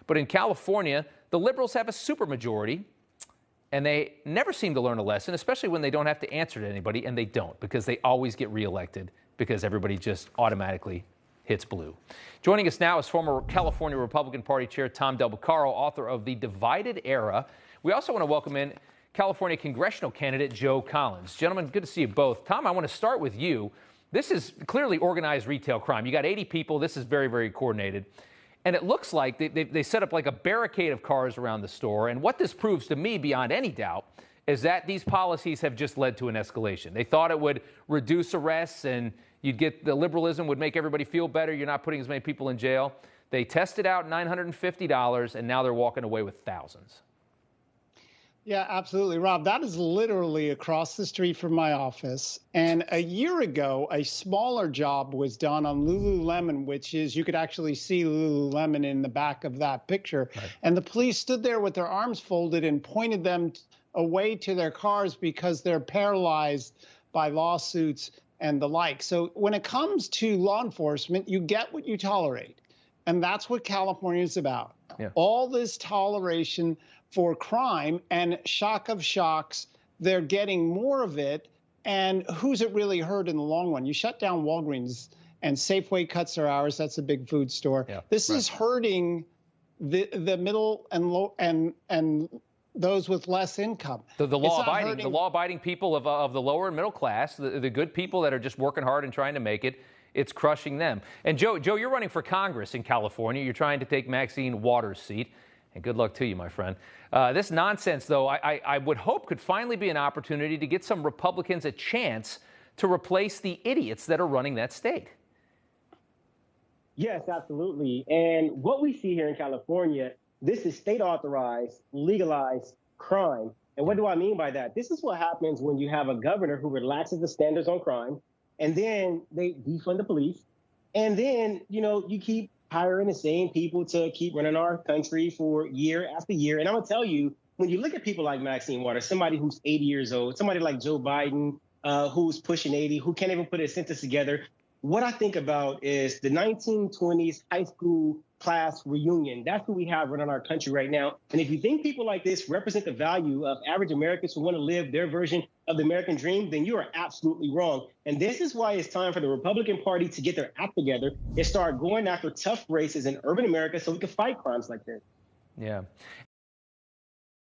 But in California, the liberals have a supermajority, and they never seem to learn a lesson, especially when they don't have to answer to anybody, and they don't, because they always get reelected because everybody just automatically hits blue. Joining us now is former California Republican Party Chair Tom Del Beccaro, author of The Divided Era. We also want to welcome in California congressional candidate Joe Collins. Gentlemen, good to see you both. Tom, I want to start with you. This is clearly organized retail crime. You got 80 people. This is very, very coordinated. And it looks like they set up like a barricade of cars around the store. And what this proves to me, beyond any doubt, is that these policies have just led to an escalation. They thought it would reduce arrests and you'd get the liberalism would make everybody feel better. You're not putting as many people in jail. They tested out $950, and now they're walking away with thousands. Yeah, absolutely, Rob. That is literally across the street from my office. And a year ago, a smaller job was done on Lululemon, which is, you could actually see Lululemon in the back of that picture. Right. And the police stood there with their arms folded and pointed them away to their cars because they're paralyzed by lawsuits and the like. So when it comes to law enforcement, you get what you tolerate. And that's what California is about. Yeah. All this toleration for crime, and shock of shocks, they're getting more of it. And who's it really hurt in the long run? You shut down Walgreens and Safeway cuts their hours. That's a big food store. Yeah, this is hurting the middle and low and those with less income. The law-abiding people of the lower and middle class, the good people that are just working hard and trying to make it. It's crushing them. And Joe, you're running for Congress in California. You're trying to take Maxine Waters' seat. And good luck to you, my friend. This nonsense, though, I would hope could finally be an opportunity to get some Republicans a chance to replace the idiots that are running that state. Yes, absolutely. And what we see here in California, this is state-authorized, legalized crime. And what do I mean by that? This is what happens when you have a governor who relaxes the standards on crime, and then they defund the police, and then, you keep hiring the same people to keep running our country for year after year. And I'm going to tell you, when you look at people like Maxine Waters, somebody who's 80 years old, somebody like Joe Biden, who's pushing 80, who can't even put a sentence together, what I think about is the 1920s high school class reunion. That's who we have running our country right now. And if you think people like this represent the value of average Americans who want to live their version of the American dream, then you are absolutely wrong. And this is why it's time for the Republican Party to get their act together and start going after tough races in urban America so we can fight crimes like this. Yeah.